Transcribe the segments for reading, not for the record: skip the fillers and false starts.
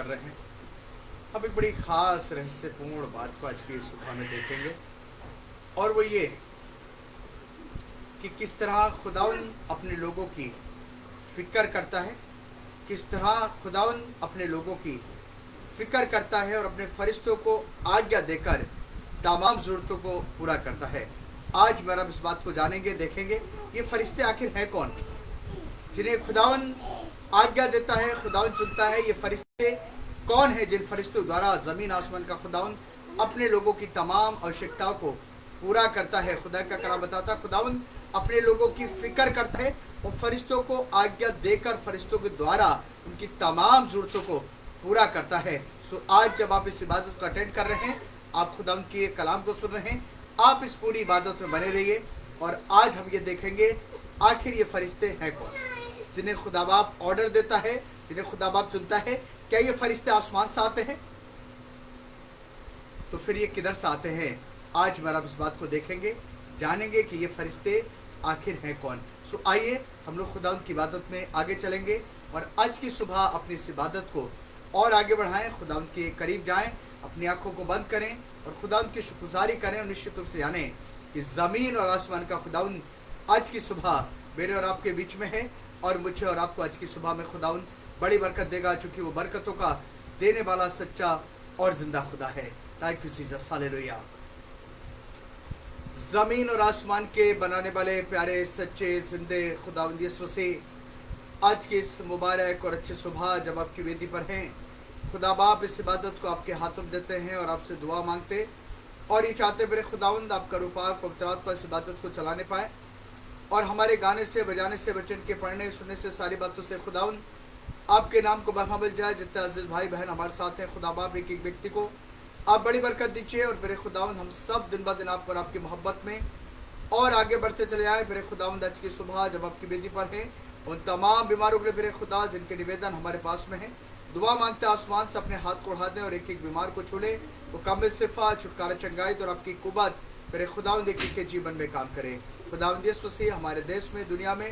कर रहे हैं। अब एक बड़ी ख़ास रहस्यपूर्ण बात को आज की सुबह में देखेंगे, और वो ये कि किस तरह खुदावन अपने लोगों की फ़िक्र करता है, किस तरह खुदावन अपने लोगों की फ़िक्र करता है और अपने फरिश्तों को आज्ञा देकर तमाम ज़रूरतों को पूरा करता है। आज मेरा इस बात को जानेंगे, देखेंगे ये फरिश्ते आखिर हैं कौन, जिन्हें खुदावन आज्ञा देता है, खुदावन चुनता है। ये फरिश्ते कौन है जिन फरिश्तों द्वारा ज़मीन आसमान का खुदावन अपने लोगों की तमाम आवश्यकताओं को पूरा करता है। खुदा का कलाम बताता है खुदावन अपने लोगों की फ़िक्र करता है और फरिश्तों को आज्ञा देकर फरिश्तों के द्वारा उनकी तमाम ज़रूरतों को पूरा करता है। सो आज जब आप इस इबादत को अटेंड कर रहे हैं, आप खुदावन के कलाम को सुन रहे हैं, आप इस पूरी इबादत में बने रहिए। और आज हम ये देखेंगे आखिर ये फरिश्ते हैं कौन, जिन्हें खुदा बाप ऑर्डर देता है, जिन्हें खुदा बाप चुनता है। क्या ये फरिश्ते आसमान से आते हैं? तो फिर ये किधर से आते हैं? आज मेरा इस बात को देखेंगे, जानेंगे कि ये फरिश्ते आखिर हैं कौन। सो आइए हम लोग खुदा की इबादत में आगे चलेंगे और आज की सुबह अपनी इस इबादत को और आगे बढ़ाएं, खुदा के करीब जाएं, अपनी आंखों को बंद करें और खुदा की शुक्रगुजारी करें और निश्चित रूप से जानें कि ज़मीन और आसमान का खुदाउन आज की सुबह मेरे और आपके बीच में है और मुझे और आपको आज की सुबह में खुदाउन बड़ी बरकत देगा, क्योंकि वो बरकतों का देने वाला सच्चा और जिंदा खुदा है। Thank you Jesus, hallelujah. ज़मीन और आसमान के बनाने वाले प्यारे सच्चे जिंदे खुदावंद यीशु मसीह, आज की इस मुबारक और अच्छी सुबह जब आपकी वेदी पर हैं, खुदा बाप इस इबादत को आपके हाथों में देते हैं और आपसे दुआ मांगते और ये चाहते मेरे खुदावंद आपका रूपा पवित्र आत्मा इस इबादत को चलाने पाए और हमारे गाने से, बजाने से, वचन के पढ़ने सुनने से, सारी बातों से खुदावंद आपके नाम को बढ़ा मिल जाए। जितने अजीज भाई बहन हमारे साथ हैं, खुदा बाप एक एक व्यक्ति को आप बड़ी बरकत दीजिए और मेरे खुदावंद हम सब दिन ब दिन आप पर आपकी मोहब्बत में और आगे बढ़ते चले आए। मेरे खुदावंद आज की सुबह जब आपकी वेदी पर हैं, उन तमाम बीमारों के लिए मेरे खुदा जिनके निवेदन हमारे पास में है, दुआ मांगते आसमान से अपने हाथ को उठा दें और एक एक बीमार को छूले, वो कम सिफा, छुटकारा, चंगाई और आपकी कुबत मेरे खुदावंद एक के जीवन में काम करे। खुदावंद यीशु मसीह हमारे देश में, दुनिया में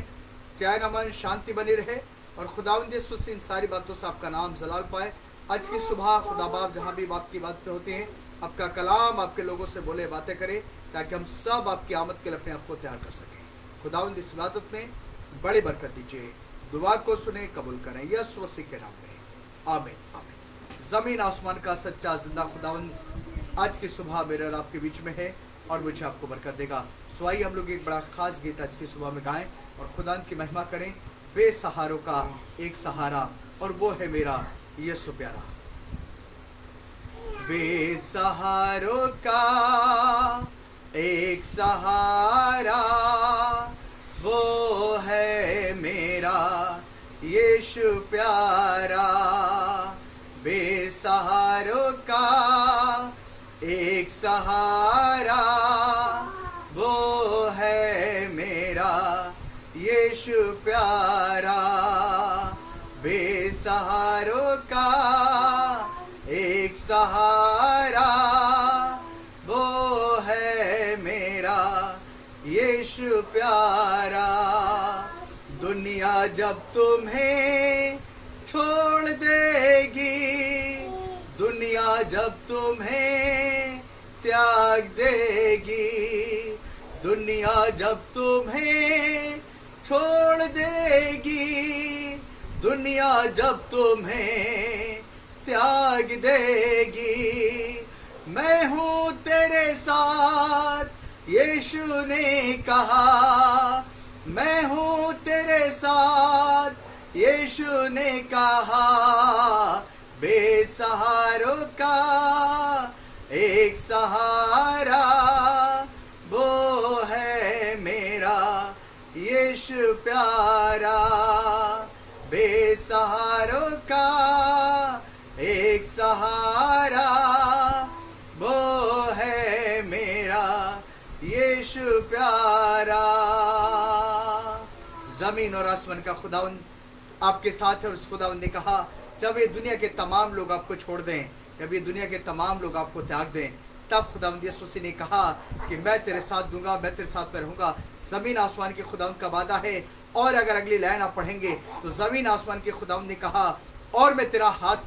चैन, अमन, शांति बनी रहे और खुदावंद यीशु मसीह इन सारी बातों से आपका नाम जलाल पाए। आज की सुबह खुदा बाप जहाँ भी बाप की बातें होती हैं, आपका कलाम आपके लोगों से बोले, बातें करें, ताकि हम सब आपकी आमद के लिए अपने आप को तैयार कर सकें। खुदावंद इस इबादत में बड़ी बरकत दीजिए, दुआ को सुने, कबूल करें, यीशु मसीह के नाम में, आमीन, आमीन। ज़मीन आसमान का सच्चा जिंदा खुदावंद आज की सुबह मेरे और आपके बीच में है और मुझे आपको बरकत देगा। सो आइए हम लोग एक बड़ा खास गीत आज की सुबह में गाएं और खुदा की महिमा करें। बेसहारों का एक सहारा, और वो है मेरा यीशु प्यारा। बेसहारों का एक सहारा, वो है मेरा यीशु प्यारा। बेसहारों का एक सहारा, वो है मेरा यीशु प्यारा। बेसहारों का एक सहारा, वो है मेरा यीशु प्यारा। दुनिया जब तुम्हें छोड़ देगी, दुनिया जब तुम्हें त्याग देगी, दुनिया जब तुम्हें छोड़ देगी, दुनिया जब तुम्हें त्याग देगी, मैं हूँ तेरे साथ, यीशु ने कहा। मैं हूँ तेरे साथ, यीशु ने कहा। बेसहारों का एक सहारा, वो है मेरा यीशु प्यारा। बेसहारों का एक सहारा, वो है मेरा यीशु प्यारा। जमीन और आसमान का खुदावंद आपके साथ है और उस खुदावंद ने कहा जब ये दुनिया के तमाम लोग आपको छोड़ दें, जब ये दुनिया के तमाम लोग आपको त्याग दें, तब खुदावंद यीशु मसीह ने कहा कि मैं तेरे साथ दूंगा, मैं तेरे साथ में रहूंगा। जमीन आसमान के खुदावंद का वादा है। और अगर अगली लाइन आप पढ़ेंगे तो जमीन आसमान के खुदावंद ने कहा और मैं तेरा हाथ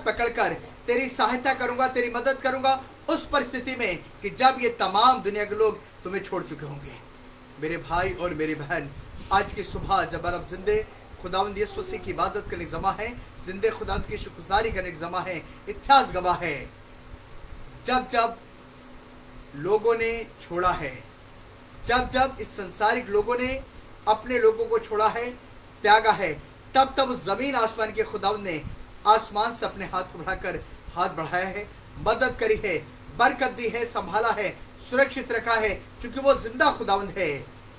पकड़कर तेरी सहायता करूंगा, तेरी मदद करूंगा उस परिस्थिति में कि जब ये तमाम दुनिया के लोग तुम्हें छोड़ चुके होंगे। मेरे भाई और मेरी बहन, आज की सुबह जब आप जिंदे खुदावंद यीशु मसीह की इबादत करने जमा है, जिंदे खुदावंद की शुक्रगुजारी करने जमा है, इतिहास गवाह है, जब जब लोगों ने छोड़ा है, जब जब इस संसारिक लोगों ने अपने लोगों को छोड़ा है, त्यागा है, तब तब जमीन आसमान के खुदावंद ने आसमान से अपने हाथ को बढ़ाकर हाथ बढ़ाया है, मदद करी है, बरकत दी है, संभाला है, सुरक्षित रखा है, क्योंकि वो जिंदा खुदावंद है।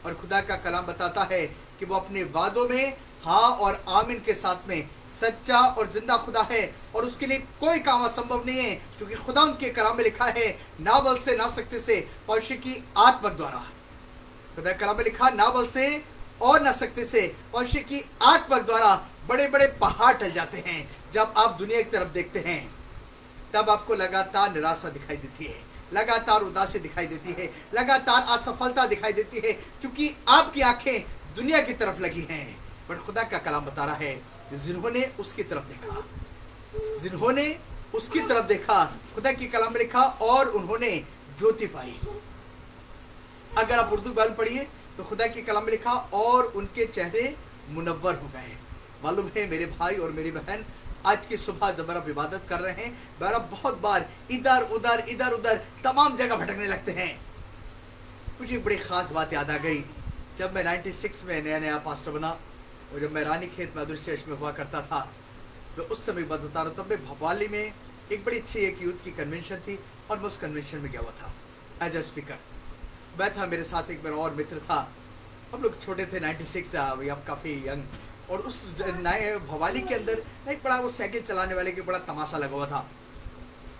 और खुदा का कलाम बताता है कि वो अपने वादों में हाँ और आमीन के साथ में सच्चा और जिंदा खुदा है, और उसके लिए कोई काम असंभव नहीं है, क्योंकि खुदावंद के कलाम में लिखा है, ना बल से ना शक्ति से परमेश्वर की आत्मा द्वारा। खुदा के कलाम में लिखा, ना बल से और ना शक्ति से परमेश्वर की आत्मा द्वारा बड़े बड़े पहाड़ टल जाते हैं। जब आप दुनिया की तरफ देखते हैं तब आपको लगातार निराशा दिखाई देती है, लगातार उदासी दिखाई देती है, लगातार असफलता दिखाई देती है, क्योंकि आपकी आंखें दुनिया की तरफ लगी हैं। पर खुदा का कलाम बता रहा है, जिन्होंने उसकी तरफ देखा, खुदा की कलाम में लिखा, और उन्होंने ज्योति पाई। अगर आप उर्दू बाइबल पढ़िए तो खुदा की कलाम में लिखा, और उनके चेहरे मुनव्वर हो गए। मालूम है मेरे भाई और मेरी बहन, आज की सुबह जब आप इबादत कर रहे हैं, आप बहुत बार इधर उधर तमाम जगह भटकने लगते हैं। मुझे बड़ी खास बात याद आ गई, जब मैं 96 में नया पास्टर बना, और जब मैं रानीखेत में में हुआ करता था, तो उस समय बात बता रहा हूँ, तब मैं भोपाली में एक बड़ी अच्छी एक यूथ की कन्वेंशन थी, और मैं उस कन्वेंशन में गया हुआ था एज ए स्पीकर। मैं था, मेरे साथ एक मेरा और मित्र था, हम लोग छोटे थे, 96 अब काफ़ी यंग, और उस नए भवाली के अंदर एक बड़ा वो साइकिल चलाने वाले के बड़ा तमाशा लगा हुआ था।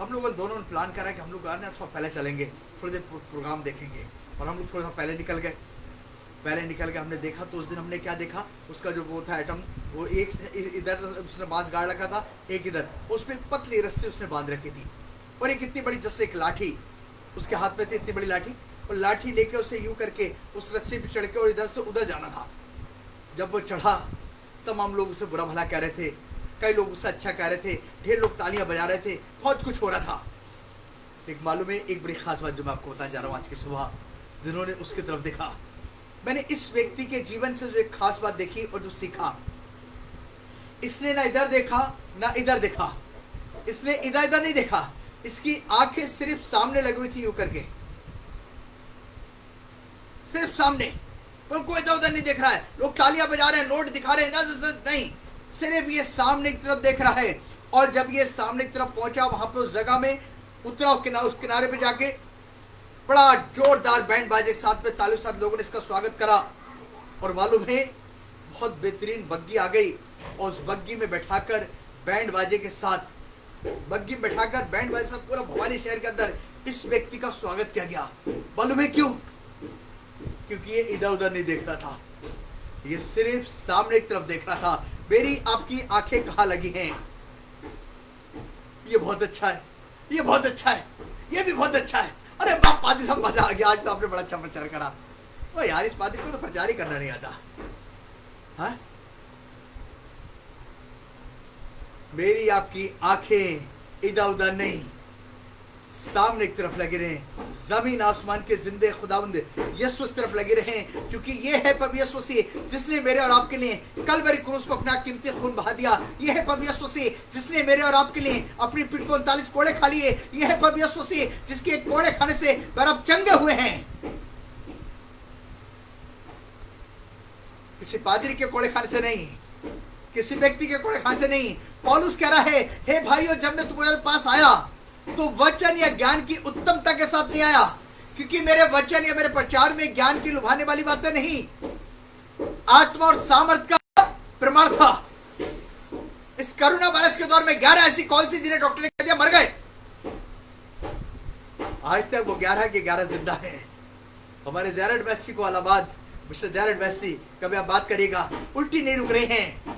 हम लोगों ने दोनों ने प्लान करा कि हम लोग ना थोड़ा पहले चलेंगे, थोड़ी देर प्रोग्राम देखेंगे, और हम लोग थोड़ा सा पहले निकल गए। हमने देखा तो उस दिन हमने क्या देखा, उसका जो वो था आइटम, वो एक इधर उसने बांस गाड़ रखा था, एक इधर, उसमें पतली रस्सी उसने बांध रखी थी, और एक इतनी बड़ी जैसे एक लाठी उसके हाथ में थी, इतनी बड़ी लाठी, और लाठी लेके उसे यूं करके उस रस्सी पे चढ़ के और इधर से उधर जाना था। जब वो चढ़ा तमाम लोग उसे बुरा भला कह रहे थे, कई लोग उससे अच्छा कह रहे थे, ढेर लोग तालियां बजा रहे थे, बहुत कुछ हो रहा था। एक मालूम है एक बड़ी खास बात जो मैं आपको बताने जा रहा हूँ आज की सुबह, जिन्होंने उसकी तरफ देखा, मैंने इस व्यक्ति के जीवन से जो एक खास बात देखी और जो सीखा, इसने ना इधर देखा ना इधर देखा, इसने इधर नहीं देखा, इसकी आंखें सिर्फ सामने लगी हुई थी यूं करके, सिर्फ सामने, कोई इधर उधर नहीं देख रहा है, लोग तालियां बजा रहे हैं, नोट दिखा रहे हैं, नहीं, सिर्फ ये सामने की तरफ देख रहा है। और जब ये सामने की तरफ पहुंचा, वहां पे उस जगह में उतरा, उस किनारे पे जाके बड़ा जोरदार बैंड बाजे के साथ में तालियों के साथ लोगों ने इसका स्वागत करा। और मालूम है बहुत बेहतरीन बग्गी आ गई, और उस बग्गी में बैठाकर बैंड बाजे के साथ पूरा भोपाली शहर के अंदर इस व्यक्ति का स्वागत किया गया। मालूम है क्यों? क्योंकि ये इधर उधर नहीं देख रहा था, ये सिर्फ सामने की तरफ देख रहा था। मेरी आपकी आंखें कहाँ लगी हैं? ये बहुत अच्छा है, ये बहुत अच्छा है, ये भी बहुत अच्छा है। अरे बाप पादी सब मजा आ गया, आज तो आपने बड़ा अच्छा प्रचार करा। ओ यार, इस पादी को तो प्रचार ही करना नहीं आता। हाँ, मेरी आपकी आंखें इधर उधर नहीं, सामने की तरफ लगे रहे, जमीन आसमान के जिंदे खुदावंद यीशु की तरफ लगे रहे, क्योंकि ये है प्रभु यीशु मसीह जिसने मेरे और आपके लिए कलवरी क्रूस पर अपना कीमती खून बहा दिया। ये है प्रभु यीशु मसीह जिसने मेरे और आपके लिए अपनी पीठ पर 39 कोड़े खा लिए। ये है प्रभु यीशु मसीह जिसके कोड़े खाने से आप चंगे हुए हैं। किसी पादरी के कोड़े खाने से नहीं, किसी व्यक्ति के कोड़े खाने से नहीं। पौलुस कह रहा है, हे भाइयों, जब मैं तुम्हारे पास आया तो वचन या ज्ञान की उत्तमता के साथ नहीं आया, क्योंकि मेरे वचन या मेरे प्रचार में ज्ञान की लुभाने वाली बातें नहीं, आत्मा और सामर्थ्य का प्रमाण था। इस कोरोना वायरस के दौर में 11 ऐसी कॉल थी जिन्हें डॉक्टर ने कह दिया मर गए। आज तक वो 11 के 11 जिंदा है। हमारे जैरेड मैसी को अलाहाबाद, मिस्टर जैरेड मैसी, कभी आप बात करिएगा, उल्टी नहीं रुक रहे हैं।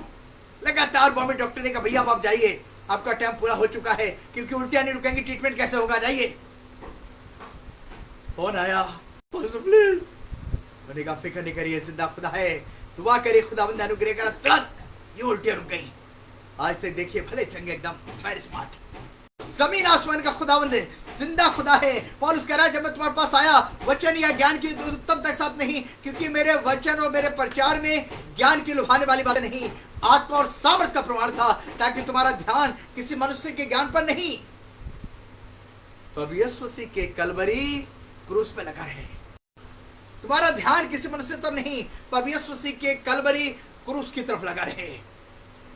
लगातार बॉम्बे डॉक्टर ने कहा भैया आप जाइए, आपका टाइम पूरा हो चुका है, क्योंकि उल्टियां नहीं रुकेंगी, ट्रीटमेंट कैसे होगा, जाइए। फोन आया, प्लीज, मैंने कहा फिक्र नहीं करिए, जिंदा खुदा है, दुआ करिए, खुदावंद अनुग्रह करा, तुरंत ये उल्टियां रुक गई। आज तक देखिए भले चंगे, एकदम वेरी स्मार्ट। जमीन आसमान का खुदावंद है, जिंदा खुदा है। पौलुस कह रहा है, जब मैं तुम्हारे पास आया वचन या ज्ञान की तब तक साथ नहीं, क्योंकि मेरे वचन और मेरे प्रचार में ज्ञान की लुभाने वाली बातें नहीं, आत्मा और सामर्थ का प्रमाण था, ताकि तुम्हारा ध्यान किसी मनुष्य के ज्ञान पर नहीं, तो अब यीशु मसीह के कलवरी क्रूस पे लगा रहे। तुम्हारा ध्यान किसी मनुष्य पर नहीं, पर यीशु मसीह के कलवरी क्रूस की तरफ लगा रहे।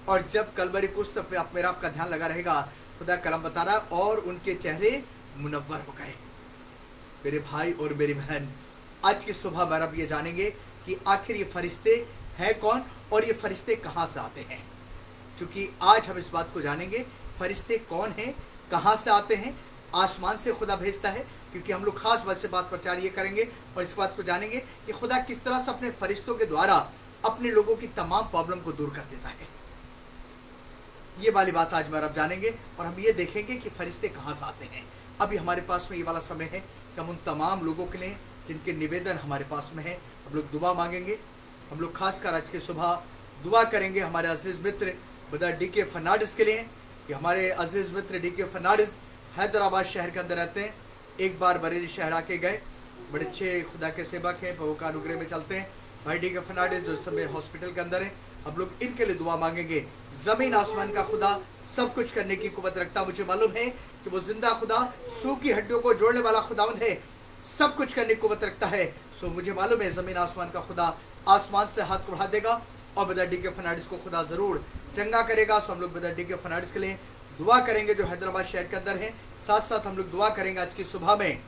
और जब कलवरी क्रूस तरफ मेरा आपका ध्यान लगा रहेगा, खुदा कलम बता रहा, और उनके चेहरे मुनव्वर हो गए। मेरे भाई और मेरी बहन, आज की सुबह में अब ये जानेंगे कि आखिर ये फरिश्ते हैं कौन और ये फरिश्ते कहां से आते हैं। क्योंकि आज हम इस बात को जानेंगे, फरिश्ते कौन हैं, कहां से आते हैं। आसमान से खुदा भेजता है, क्योंकि हम लोग खास बात से बात प्रचार ये करेंगे और इस बात को जानेंगे कि खुदा किस तरह से अपने फरिश्तों के द्वारा अपने लोगों की तमाम प्रॉब्लम को दूर कर देता है। ये वाली बात आज मैं अब जानेंगे, और हम ये देखेंगे कि फरिश्ते कहाँ से आते हैं। अभी हमारे पास में ये वाला समय है कि हम उन तमाम लोगों के लिए जिनके निवेदन हमारे पास में है, हम लोग दुआ मांगेंगे। हम लोग खासकर आज की सुबह दुआ करेंगे हमारे अजीज मित्र ब्रदर डी.के. फर्नांडिस के लिए, कि हमारे अजीज मित्र डी.के. फर्नांडिस हैदराबाद शहर के अंदर रहते हैं। एक बार बरेली शहर आके गए, बड़े अच्छे खुदा के सेवक हैं, प्रभु का अनुग्रह में चलते हैं। भाई डी.के. फर्नांडिस जो इस समय हॉस्पिटल के अंदर है, हम लोग इनके लिए दुआ मांगेंगे। जमीन आसमान का खुदा सब कुछ करने की कुव्वत रखता। मुझे मालूम है कि वो जिंदा खुदा, सूखी हड्डियों को जोड़ने वाला खुदावंद है, सब कुछ करने की कुव्वत रखता है। सो मुझे मालूम है जमीन आसमान का खुदा आसमान से हाथ को बढ़ा देगा और ब्रदर डी.के. फर्नांडिस को खुदा जरूर चंगा करेगा। सो हम लोग ब्रदर डी.के. फर्नांडिस के लिए दुआ करेंगे जो हैदराबाद शहर के अंदर है। साथ साथ हम लोग दुआ करेंगे आज की सुबह में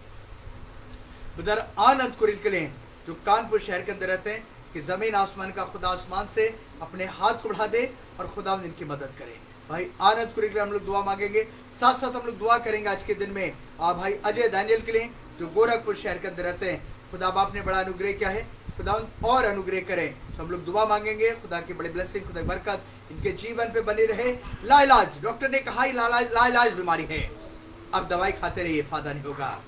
ब्रदर आनंद कुरिल के लिए, जो कानपुर शहर के अंदर रहते हैं, कि जमीन आसमान का खुदा आसमान से अपने हाथ को बढ़ा दे और खुदा इनकी मदद करे। भाई आनंद कुरिल के लिए हम लोग दुआ मांगेंगे। साथ साथ हम लोग दुआ करेंगे आज के दिन में भाई अजय दानियल के लिए, जो गोरखपुर शहर के अंदर रहते हैं। खुदा बाप ने बड़ा अनुग्रह किया है, खुदा और अनुग्रह करें। तो हम लोग दुआ मांगेंगे, खुदा की बड़ी ब्लेसिंग, खुदा की बरकत इनके जीवन पे बनी रहे। लाइलाज, डॉक्टर ने कहा लाइलाज बीमारी है, अब दवाई खाते रहिए, फायदा नहीं होगा।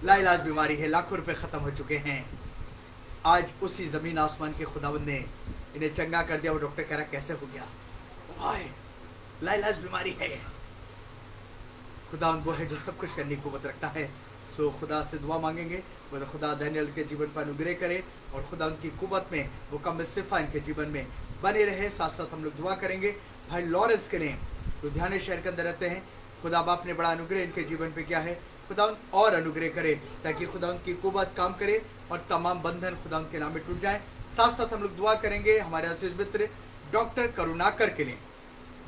लाइलाज बीमारी है, लाखों रुपए खत्म हो चुके हैं। आज उसी जमीन आसमान के खुदावंद ने इन्हें चंगा कर दिया। वो डॉक्टर कह रहा कैसे हो गया, भाई लाइलाज बीमारी है। खुदावंद वो है जो सब कुछ करने की कुव्वत रखता है। सो खुदा से दुआ मांगेंगे, वो खुदा दानियल के जीवन पर अनुग्रह करे और खुदा उनकी कुव्वत में वो कम सिफा इनके जीवन में बने रहे। साथ साथ हम लोग दुआ करेंगे भाई लॉरेंस के लिए, लुधियाना शहर के अंदर रहते हैं। खुदा बाप ने बड़ा अनुग्रह इनके जीवन पे किया है, खुदा और अनुग्रह करे ताकि खुदा उनकी कुव्वत काम करे और तमाम बंधन खुदा उनके नाम में टूट जाए। साथ साथ हम लोग दुआ करेंगे हमारे अजीज मित्र डॉक्टर करुणाकर के लिए।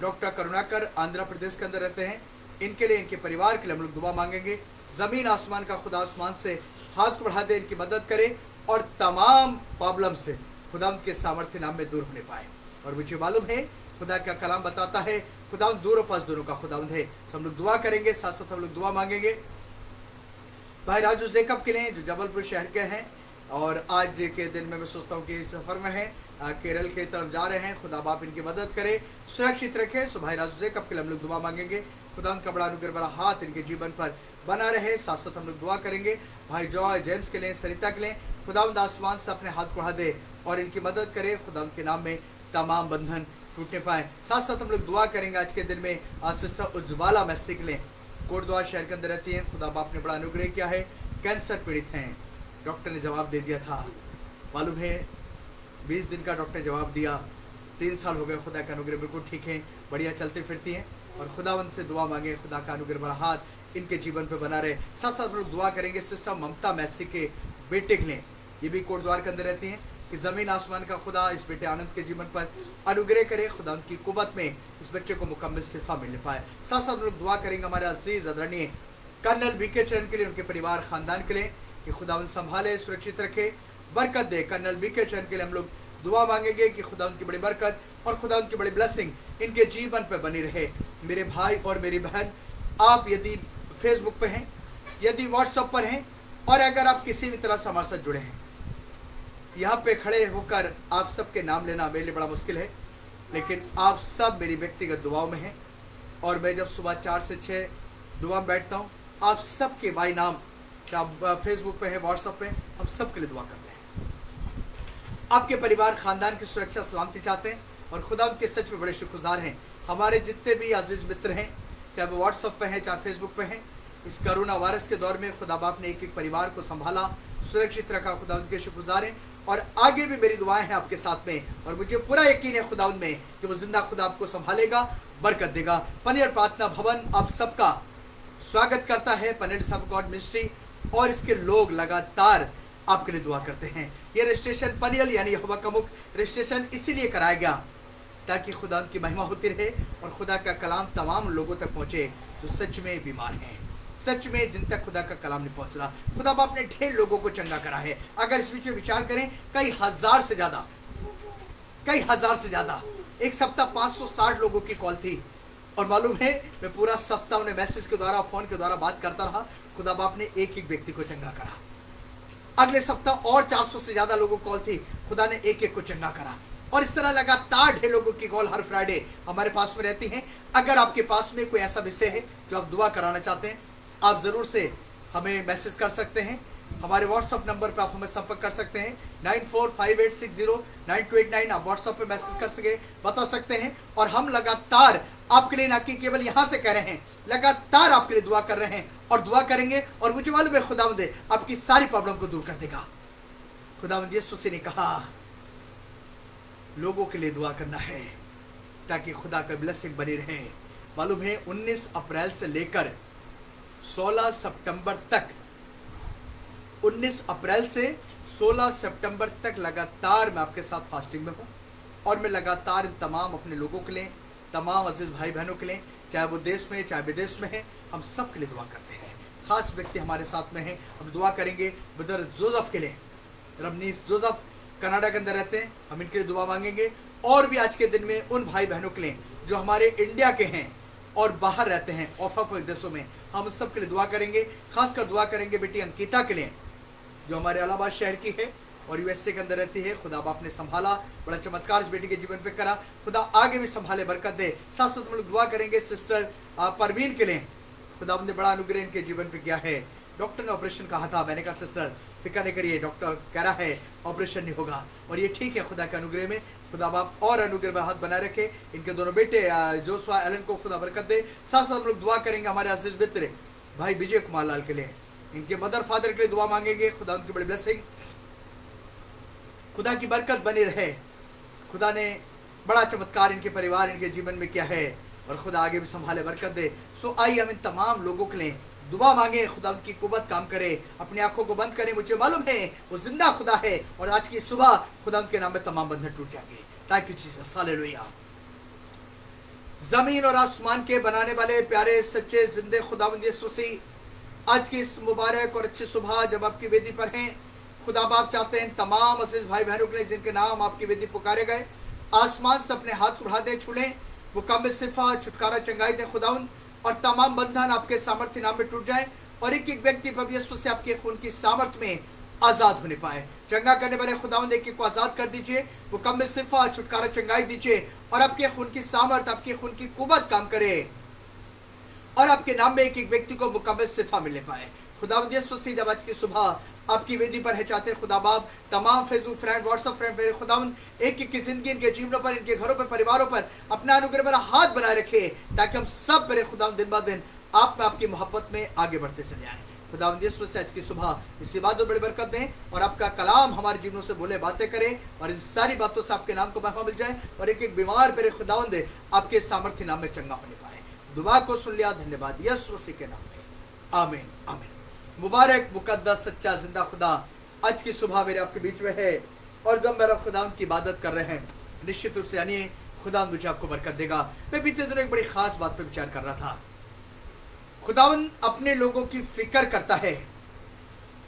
डॉक्टर करुणाकर आंध्र प्रदेश के अंदर रहते हैं, इनके लिए, इनके परिवार के लिए हम लोग दुआ मांगेंगे। जमीन आसमान का खुदा आसमान से हाथ को बढ़ा दे, इनकी मदद करे और तमाम प्रॉब्लम से खुदा उनके सामर्थ्य नाम में दूर होने पाए। और मुझे मालूम है खुदा का कलाम बताता है खुदा दूर और पास दोनों का खुदा है। तो हम लोग दुआ करेंगे, साथ साथ हम लोग दुआ मांगेंगे भाई राजू जेकब के लिए, जो जबलपुर शहर के हैं और आज के दिन में मैं सोचता हूँ कि सफ़र में हैं, केरल की तरफ जा रहे हैं। खुदा बाप इनकी मदद करे, सुरक्षित रखे। सो भाई राजू जेकब के लिए हम लोग दुआ मांगेंगे, खुदा उनका बड़ा अनुग्रह वाला हाथ इनके जीवन पर बना रहे। साथ साथ हम लोग दुआ करेंगे भाई जॉय जेम्स के लिए, सरिता के लिए, खुदा आसमान से अपने हाथ बढ़ा दे और इनकी मदद करे, खुदा उनके नाम में तमाम बंधन टूटने पाए। साथ साथ हम लोग दुआ करेंगे आज के दिन में सिस्टर उज्ज्वला मैसी के लिए, कोटद्वार शहर के अंदर रहती हैं। खुदा बाप ने बड़ा अनुग्रह किया है, कैंसर पीड़ित हैं। डॉक्टर ने जवाब दे दिया था, मालूम है 20 दिन का डॉक्टर जवाब दिया, 3 साल हो गए। खुदा का अनुग्रह बिल्कुल ठीक है, बढ़िया चलती फिरती हैं। और खुदावंद से दुआ मांगे खुदा का अनुग्रह वाला हाथ इनके जीवन पे बना रहे। साथ साथ हम लोग दुआ करेंगे सिस्टर ममता मैसी के बेटे के लिए, ये भी कोटद्वार के अंदर रहती हैं, कि ज़मीन आसमान का खुदा इस बेटे आनंद के जीवन पर अनुग्रह करे, खुदा उनकी कुव्वत में इस बच्चे को मुकम्मल शिफा मिल पाए। साथ साथ हम लोग दुआ करेंगे हमारे अजीज आदरणीय कर्नल बी.के. चरण के लिए, उनके परिवार खानदान के लिए, कि खुदा उन संभाले, सुरक्षित रखे, बरकत दे। Colonel BK. चरण के लिए हम लोग दुआ मांगेंगे कि खुदा उनकी बड़ी बरकत और खुदा उनकी बड़ी ब्लेसिंग इनके जीवन पर बनी रहे। मेरे भाई और मेरी बहन, आप यदि फेसबुक पे हैं, यदि व्हाट्सएप पर हैं, और अगर आप किसी भी तरह से हमारे साथ जुड़े हैं, यहाँ पे खड़े होकर आप सबके नाम लेना मेरे लिए बड़ा मुश्किल है, लेकिन आप सब मेरी व्यक्तिगत दुआओं में हैं। और मैं जब सुबह 4 से 6 दुआ में बैठता हूँ, आप सबके भाई नाम, आप फेसबुक पे है, व्हाट्सएप पे, हम सब के लिए दुआ करते हैं। आपके परिवार खानदान की सुरक्षा सलामती चाहते हैं और खुदा के सच में बड़े शुक्रगुजार हैं। हमारे जितने भी अजीज मित्र हैं, चाहे वो व्हाट्सएप पे हैं चाहे फेसबुक पे हैं, इस कोरोना वायरस के दौर में खुदा बाप ने एक एक परिवार को संभाला, सुरक्षित रखा। खुदा उनके शुक्रगुजार हैं और आगे भी मेरी दुआएं हैं आपके साथ में, और मुझे पूरा यकीन है खुदा में कि वो जिंदा खुदा आपको संभालेगा, बरकत देगा। पनियल प्रार्थना भवन आप सबका स्वागत करता है, Paniyal son of God ministry, और इसके लोग लगातार आपके लिए दुआ करते हैं। ये रजिस्ट्रेशन पनियल यानी यहोवा का मुख रजिस्ट्रेशन इसीलिए कराया गया ताकि खुदा की महिमा होती रहे और खुदा का कलाम तमाम लोगों तक पहुंचे जो सच में बीमार हैं, सच में जिन तक खुदा का कलाम नहीं पहुंच रहा। खुदा बाप ने ढेर लोगों को चंगा करा है। अगर इस बीच में विचार करें, कई हजार से ज्यादा एक सप्ताह 560 लोगों की कॉल थी, और मालूम है मैं पूरा सप्ताह उन्हें मैसेज के द्वारा फोन के द्वारा बात करता रहा। खुदा बाप ने एक एक व्यक्ति को चंगा करा। अगले सप्ताह और 400 से ज्यादा लोगों को कॉल थी, खुदा ने एक एक को चंगा करा। और इस तरह लगातार ढेर लोगों की कॉल हर फ्राइडे हमारे पास में रहती हैं। अगर आपके पास में कोई ऐसा विषय है जो आप दुआ कराना चाहते हैं, आप जरूर से हमें मैसेज कर सकते हैं। हमारे व्हाट्सएप नंबर पर आप हमें संपर्क कर सकते हैं 9458609289। आप व्हाट्सएप पे मैसेज कर सके बता सकते हैं, और हम लगातार आपके लिए, ना कि केवल यहाँ से कह रहे हैं, लगातार आपके लिए दुआ कर रहे हैं और दुआ करेंगे। और मुझे मालूम है खुदावंद आपकी सारी प्रॉब्लम को दूर कर देगा। खुदावंद यीशु मसीह ने कहा लोगों के लिए दुआ करना है ताकि खुदा का ब्लेसिंग बनी रहे। मालूम है 19 अप्रैल से लेकर 16 सितंबर तक, 19 अप्रैल से 16 सितंबर तक लगातार मैं आपके साथ फास्टिंग में हूँ, और मैं लगातार इन तमाम अपने लोगों के लिए, तमाम अजीज भाई बहनों के लिए, चाहे वो देश में चाहे विदेश में हैं, हम सब के लिए दुआ करते हैं। खास व्यक्ति हमारे साथ में हैं, हम दुआ करेंगे ब्रदर जोसेफ के लिए। रमनीश जोसेफ कनाडा के अंदर रहते हैं, हम इनके लिए दुआ मांगेंगे। और भी आज के दिन में उन भाई बहनों के लिए जो हमारे इंडिया के हैं और बाहर रहते हैं ऑफ देशों में, हम सब के लिए दुआ करेंगे। खासकर दुआ करेंगे बेटी अंकिता के लिए जो हमारे इलाहाबाद शहर की है और यूएसए के अंदर रहती है। खुदा बाप ने संभाला, बड़ा चमत्कार इस बेटी के जीवन पे करा। खुदा आगे भी संभाले, बरकत दे। साथ साथ हम लोग दुआ करेंगे सिस्टर परवीन के लिए। खुदा ने बड़ा अनुग्रह इनके जीवन पे किया है। डॉक्टर ने ऑपरेशन कहा था, मैंने कहा सिस्टर फिक्र नहीं करिए, डॉक्टर कह रहा है ऑपरेशन नहीं होगा, और ये ठीक है। खुदा के अनुग्रह में खुदा बाप और अनुग्रह में हाथ बनाए रखे। इनके दोनों बेटे जोशुआ एलन को खुदा बरकत दे। साथ साथ हम लोग दुआ करेंगे हमारे अजीज मित्र भाई विजय कुमार लाल के लिए, इनके मदर फादर के लिए दुआ मांगेंगे। खुदा उनकी बड़ी ब्लेसिंग, खुदा की बरकत बनी रहे। खुदा ने बड़ा चमत्कार इनके परिवार, इनके जीवन में किया है, और खुदा आगे भी संभाले, बरकत दे। सो आइए हम इन तमाम लोगों के लिए दुआ मांगे, खुदा उनकी कुव्वत काम करे। अपनी आंखों को बंद करें, मुझे मालूम है वो जिंदा खुदा है, और आज की सुबह खुदा उनके नाम में तमाम बंधन टूट जाएंगे। ताकि जीसस, हालेलुया। जमीन और आसमान के बनाने वाले प्यारे सच्चे जिंदे खुदावंद यीशु मसीह, आज की इस मुबारक और अच्छी सुबह जब आपकी वेदी पर हैं, खुदा बाप चाहते हैं तमाम अजीज भाई बहनों के लिए जिनके नाम आपकी वेदी पुकारे गए, आसमान से अपने हाथ उठा दे, छुले, वो कम सिफा छुटकारा चंगाई दे खुदाउन, और तमाम बंधन आपके सामर्थ्य नाम में टूट जाए, और एक एक व्यक्ति प्रभु यीशु से आपके खून की सामर्थ्य में आजाद होने पाए। चंगा करने वाले खुदावंद एक को आजाद कर दीजिए, वो कम सिफा छुटकारा चंगाई दीजिए, और आपके खून की सामर्थ्य, आपके खून की कुव्वत काम करे, और आपके नाम में एक एक व्यक्ति को मुकम्मल सिफा मिलने पाए। खुदावंद यीशु मसीह जब आज की सुबह आपकी वेदी पर है, चाहते खुदा बाप तमाम फेसबुक फ्रेंड, व्हाट्सएप फ्रेंड, मेरे खुदावंद एक एक की जिंदगी, इनके जीवनों पर, इनके घरों पर, परिवारों पर अपना अनुग्रह वाला हाथ बनाए रखे, ताकि हम सब मेरे खुदावंद दिन ब दिन आप में, आपकी मोहब्बत में आगे बढ़ते चले आए। खुदावंद यीशु मसीह आज की सुबह इस इबादत बड़ी बरकत दें, और आपका कलाम हमारे जीवनों से बोले, बातें करें, और इन सारी बातों से आपके नाम को महिमा मिल जाए, और एक एक बीमार मेरे खुदावंद आपके सामर्थ्य नाम में चंगा होने पाए। दुआ को सुन लिया, धन्यवाद यीशु मसीह के नाम में, आमीन आमीन। मुबारक मुकद्दस सच्चा जिंदा खुदा आज की सुबह मेरे आपके बीच में है, और जब मेरा खुदा की इबादत कर रहे हैं, निश्चित रूप से यानी खुदा मुझे आपको बरकत देगा। मैं बीते दिनों एक बड़ी खास बात पर विचार कर रहा था। खुदावन अपने लोगों की फिक्र करता है,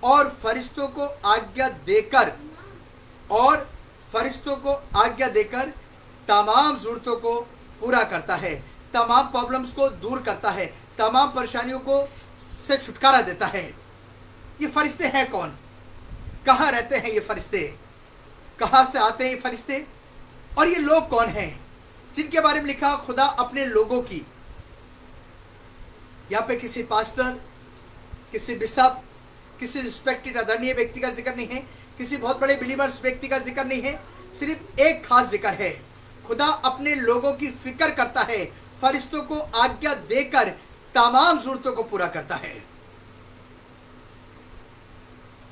और फरिश्तों को आज्ञा देकर तमाम जरूरतों को पूरा करता है, तमाम प्रॉब्लम्स को दूर करता है, तमाम परेशानियों को से छुटकारा देता है। ये फरिश्ते हैं कौन? कहाँ रहते हैं ये फरिश्ते? कहाँ से आते हैं ये फरिश्ते? और ये लोग कौन हैं जिनके बारे में लिखा खुदा अपने लोगों की? यहाँ पे किसी पास्टर, किसी बिशप, किसी रिस्पेक्टेड आदरणीय व्यक्ति का जिक्र नहीं है। किसी बहुत बड़े बिलीवर्स व्यक्ति का जिक्र नहीं है, सिर्फ एक खास जिक्र है। खुदा अपने लोगों की फिक्र करता है, फरिश्तों को आज्ञा देकर तमाम जरूरतों को पूरा करता है।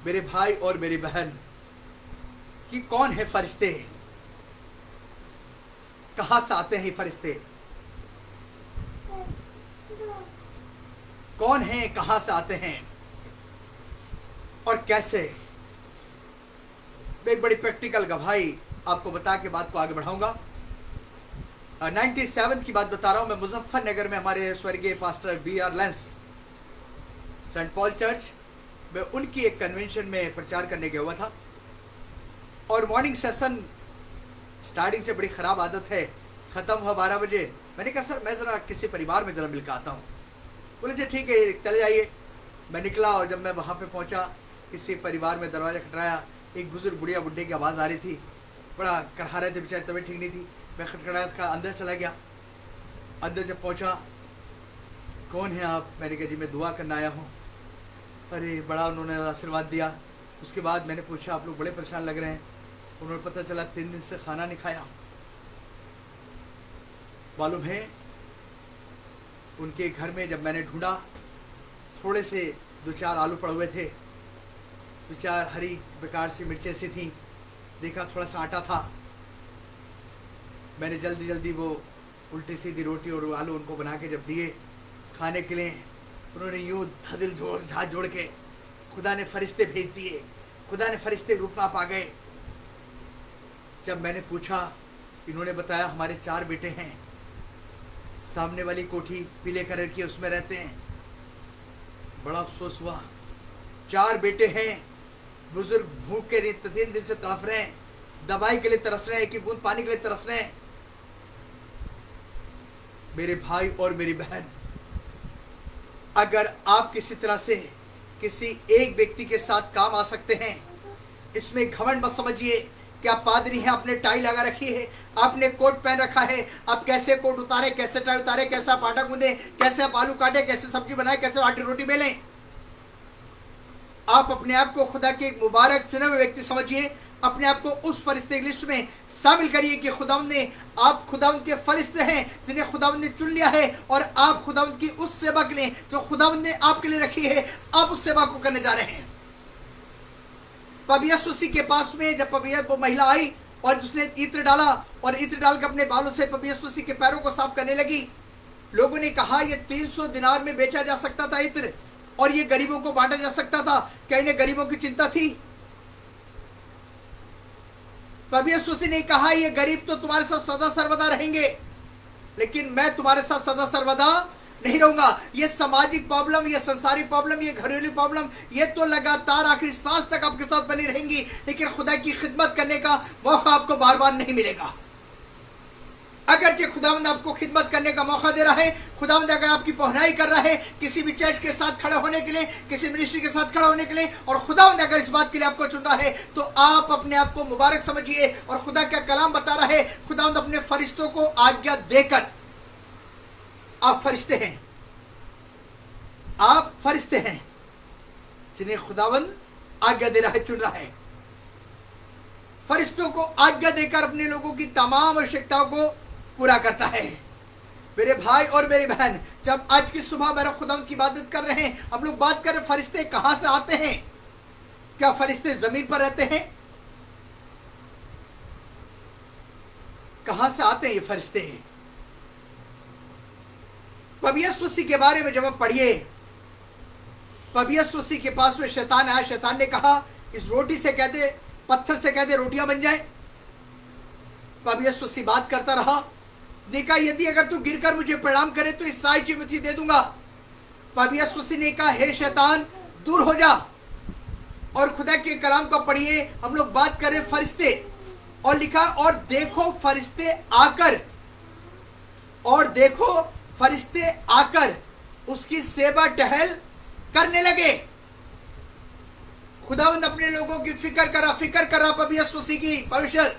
मेरे भाई और मेरी बहन, कि कौन है फरिश्ते, कहां से आते हैं फरिश्ते, कौन है, कहां से आते हैं और कैसे। मैं एक बड़ी प्रैक्टिकल गवाही आपको बता के बात को आगे बढ़ाऊंगा। 97 की बात बता रहा हूं मैं। मुजफ्फरनगर में हमारे स्वर्गीय pastor B.R. Lens, Saint Paul Church में, उनकी एक कन्वेंशन में प्रचार करने गया हुआ था। और मॉर्निंग सेशन स्टार्टिंग से बड़ी खराब आदत है, खत्म हुआ 12 बजे। मैंने कहा सर मैं जरा किसी परिवार में जरा मिलकर आता हूँ। बोले जी ठीक है चले जाइए। मैं निकला और जब मैं वहाँ पे पहुँचा, किसी परिवार में दरवाज़ा खटखटाया। एक बुजुर्ग बुढ़िया बुड्ढे की आवाज़ आ रही थी, बड़ा करहा रहे थे बेचारे, तबीयत ठीक नहीं थी। मैं खटखटाया था, अंदर चला गया। अंदर जब पहुँचा, कौन है आप? मैंने कहा जी मैं दुआ करने आया हूँ। अरे बड़ा उन्होंने आशीर्वाद दिया। उसके बाद मैंने पूछा आप लोग बड़े परेशान लग रहे हैं। उन्होंने पता चला 3 दिन से खाना नहीं खाया। मालूम है उनके घर में जब मैंने ढूंढा, थोड़े से 2-4 आलू पड़े हुए थे, 2-4 हरी बेकार सी मिर्चें सी थी, देखा थोड़ा सा आटा था। मैंने जल्दी जल्दी वो उल्टी सीधी रोटी और आलू उनको बना के जब दिए खाने के लिए, उन्होंने यूँ दिल झाँझ जोड़ के खुदा ने फरिश्ते भेज दिए। खुदा ने फरिश्ते रूप में आप आ गए। जब मैंने पूछा, इन्होंने बताया हमारे 4 बेटे हैं, सामने वाली कोठी पीले कलर की, उसमें रहते हैं। बड़ा अफसोस हुआ। 4 बेटे हैं, बुजुर्ग भूख के 3 दिन से तड़फ रहे हैं, दवाई के लिए तरस रहे हैं, एक बूंद पानी के लिए तरस रहे हैं। मेरे भाई और मेरी बहन, अगर आप किसी तरह से किसी एक व्यक्ति के साथ काम आ सकते हैं, इसमें घमंड मत समझिए कि आप पादरी हैं, आपने टाई लगा रखी है, आपने कोट पहन रखा है, आप कैसे कोट उतारे, कैसे टाई उतारे, कैसे आप आटा गूंदे, कैसे आप आलू काटे, कैसे सब्जी बनाए, कैसे आटे रोटी बेलें। आप अपने आप को खुदा के एक मुबारक चुने हुए व्यक्ति समझिए। अपने आप को उस फरिश्ते की लिस्ट में शामिल करिए कि खुदावंद ने, आप खुदावंद के फरिश्ते हैं जिन्हें खुदावंद ने चुन लिया है, और आप खुदावंद की उस सेवा के लिए जो खुदावंद ने आपके लिए रखी है, आप उस सेवा को करने जा रहे हैं। पबियस उसी के पास में जब पबियस वो महिला आई और जिसने इत्र डाला और इत्र डाल के अपने बालों से पबियस उसी के पैरों को साफ करने लगी, लोगों ने कहा ये 300 दिनार में बेचा जा सकता था इत्र, और ये गरीबों को बांटा जा सकता था। क्या इन्हें गरीबों की चिंता थी? पबियस उसी ने कहा ये गरीब तो तुम्हारे साथ सदा सर्वदा रहेंगे, लेकिन मैं तुम्हारे साथ सदा सर्वदा नहीं रहूंगा। ये सामाजिक प्रॉब्लम, ये संसारिक प्रॉब्लम, ये घरेलू प्रॉब्लम, ये तो लगातार आखिरी सांस तक आपके साथ बनी रहेंगी, लेकिन खुदा की खिदमत करने का मौका आपको बार बार नहीं मिलेगा। अगरचे खुदावंद आपको खिदमत करने का मौका दे रहा है, खुदावंद अगर आपकी पहनाई कर रहा है किसी भी चर्च के साथ खड़ा होने के लिए, किसी मिनिस्ट्री के साथ खड़ा होने के लिए, और खुदावंद अगर इस बात के लिए आपको चुन रहा है, तो आप अपने आप को मुबारक समझिए। और खुदा का कलाम बता रहा है, खुदावंद अपने फरिश्तों को आज्ञा देकर, आप फरिश्ते हैं, आप फरिश्ते हैं जिन्हें खुदावंद आज्ञा दे रहा है, चुन रहा है। फरिश्तों को आज्ञा देकर अपने लोगों की तमाम आवश्यकताओं को पूरा करता है। मेरे भाई और मेरी बहन, जब आज की सुबह मेरा खुदावंद की इबादत कर रहे हैं, हम लोग बात कर रहे फरिश्ते कहां से आते हैं। क्या फरिश्ते जमीन पर रहते हैं? कहां से आते हैं ये फरिश्ते? पबियस मसीह के बारे में जब हम पढ़िए, पबियस मसीह के पास में शैतान आया। शैतान ने कहा इस रोटी से कह दे, पत्थर से कह दे रोटियां बन जाए। पबियस मसीह बात करता रहा, ने कहा यदि अगर तू गिरकर मुझे प्रणाम करे तो इस साई चिमथी दे दूंगा। पबियस मसीह ने कहा हे शैतान दूर हो जा। और खुदा के कलाम को पढ़िए, हम लोग बात करें फरिश्ते, और लिखा और देखो फरिश्ते आकर, और देखो फरिश्ते आकर उसकी सेवा टहल करने लगे। खुदावंद अपने लोगों की फिक्र कर रहा पबियस मसीह की। परमेश्वर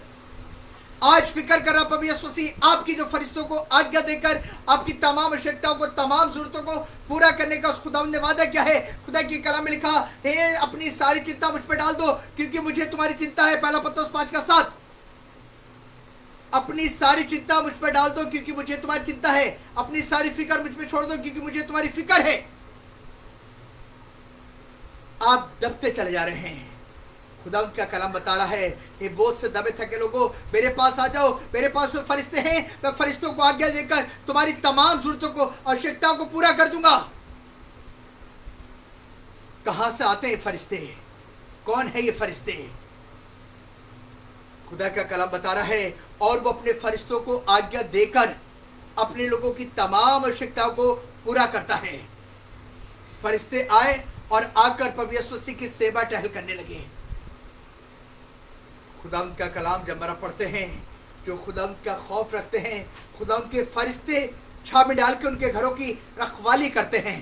आज फिक्र कर रहा प्रभु यीशु मसीह आपकी जो फरिश्तों को आज्ञा देकर आपकी तमाम आवश्यकताओं को, तमाम जरूरतों को पूरा करने का उस खुदावंद ने वादा किया है। खुदा की कलाम में लिखा है, अपनी सारी चिंता मुझ पर डाल दो क्योंकि मुझे तुम्हारी चिंता है। पहला पतरस 5:7। अपनी सारी चिंता मुझ पर डाल दो क्योंकि मुझे तुम्हारी चिंता है। अपनी सारी फिक्र मुझ पर छोड़ दो क्योंकि मुझे तुम्हारी फिक्र है। आप दबते चले जा रहे हैं। खुदा का कलाम बता रहा है, ये बोझ से दबे थके लोगों, मेरे पास आ जाओ। मेरे पास जो फरिश्ते हैं, मैं फरिश्तों को आज्ञा देकर तुम्हारी तमाम जरूरतों को, आवश्यकताओं को पूरा कर दूंगा। कहां से आते हैं फरिश्ते? कौन है ये फरिश्ते? खुदा का कलाम बता रहा है, और वो अपने फरिश्तों को आज्ञा देकर अपने लोगों की तमाम आवश्यकताओं को पूरा करता है। फरिश्ते आए और आकर प्रभु यीशु मसीह की सेवा टहल करने लगे। खुदावंद का कलाम जब मरा पढ़ते हैं, जो खुदावंद का खौफ रखते हैं, खुदावंद के फरिश्ते छावनी डाल के उनके घरों की रखवाली करते हैं।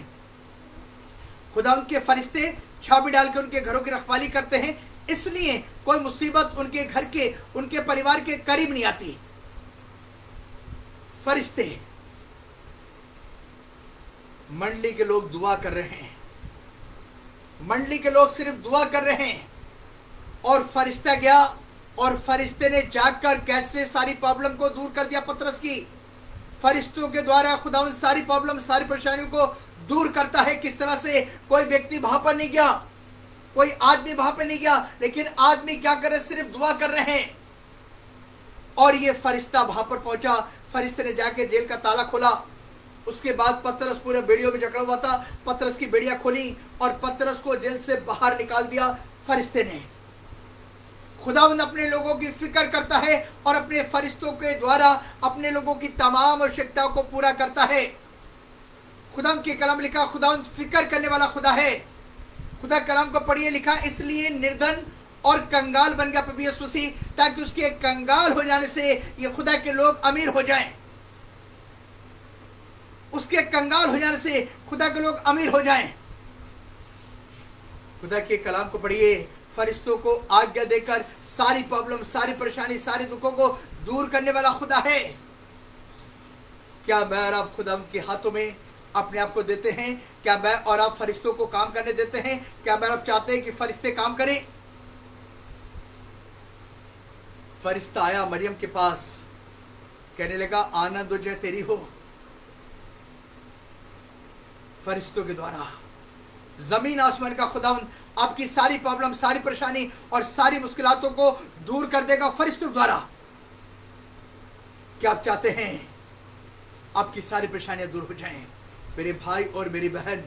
खुदावंद के फरिश्ते छावनी डाल के उनके घरों की रखवाली करते हैं, इसलिए कोई मुसीबत उनके घर के, उनके परिवार के करीब नहीं आती। फरिश्ते, मंडली के लोग दुआ कर रहे हैं, मंडली के लोग सिर्फ दुआ कर रहे हैं, और फरिश्ता गया और फरिश्ते ने जाकर कैसे सारी प्रॉब्लम को दूर कर दिया पतरस की। फरिश्तों के द्वारा खुदावंद सारी प्रॉब्लम, सारी परेशानियों को दूर करता है। किस तरह से? कोई व्यक्ति वहां पर नहीं गया, कोई आदमी वहां पर नहीं गया, लेकिन आदमी क्या कर रहे? सिर्फ दुआ कर रहे हैं। और ये फरिश्ता वहां पर पहुंचा। फरिश्ते ने जाके जेल का ताला खोला। उसके बाद पतरस पूरे बेड़ियों में जकड़ा हुआ था। पतरस की बेड़ियां खोली और पतरस को जेल से बाहर निकाल दिया फरिश्ते ने। खुदावंद अपने लोगों की फिक्र करता है और अपने फरिश्तों के द्वारा अपने लोगों की तमाम आवश्यकताओं को पूरा करता है। खुदावंद के कलाम लिखा, खुदावंद फिक्र करने वाला खुदा है। खुदा कलाम को पढ़िए, लिखा, इसलिए निर्धन और कंगाल बन गया प्रभु यीशु मसीह, ताकि उसके कंगाल हो जाने से ये खुदा के लोग अमीर हो जाएं। उसके कंगाल हो जाने से खुदा के लोग अमीर हो जाएं। खुदा के कलाम को पढ़िए, फरिश्तों को आज्ञा देकर सारी प्रॉब्लम, सारी परेशानी, सारे दुखों को दूर करने वाला खुदा है। क्या मैं और आप खुदा के हाथों में अपने आप को देते हैं? क्या मैं और आप फरिश्तों को काम करने देते हैं? क्या मैं और आप चाहते हैं कि फरिश्ते काम करें? फरिश्ता आया मरियम के पास, कहने लगा, आनंद हो जाए तेरी हो। फरिश्तों के द्वारा जमीन आसमान का खुदावंद आपकी सारी प्रॉब्लम, सारी परेशानी और सारी मुश्किलातों को दूर कर देगा फरिश्तों द्वारा। क्या आप चाहते हैं आपकी सारी परेशानियां दूर हो जाएं? मेरे भाई और मेरी बहन,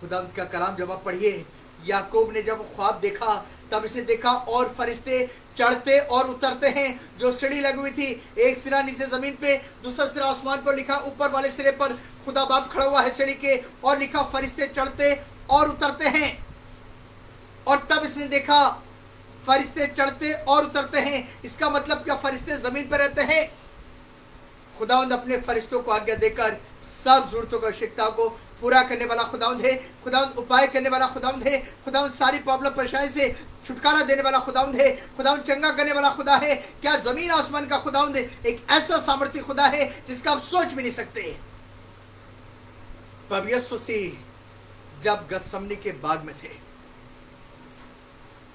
खुदावंद का कलाम जब आप पढ़िए, याकूब ने जब ख्वाब देखा तब इसने देखा और फरिश्ते चढ़ते और उतरते हैं। जो सीढ़ी लगी हुई थी, एक सिरा नीचे जमीन पे, दूसरा सिरा आसमान पर, लिखा ऊपर वाले सिरे पर खुदा बाप खड़ा हुआ है सीढ़ी के, और लिखा फरिश्ते चढ़ते और उतरते हैं। और तब इसने देखा फरिश्ते चढ़ते और उतरते हैं। इसका मतलब क्या? फरिश्ते जमीन पर रहते हैं। खुदावंद अपने फरिश्तों को आज्ञा देकर सब जरूरतों की आवश्यकताओं को पूरा करने वाला खुदावंद है। खुदावंद उपाय करने वाला खुदावंद है। खुदावंद सारी प्रॉब्लम, परेशानी से छुटकारा देने वाला खुदावंद है। खुदावंद चंगा करने वाला खुदा है। क्या जमीन आसमान का खुदावंद एक ऐसा सामर्थ्य खुदा है जिसका आप सोच भी नहीं सकते। प्रभु यीशु मसीह जब गतसमनी के बाग में थे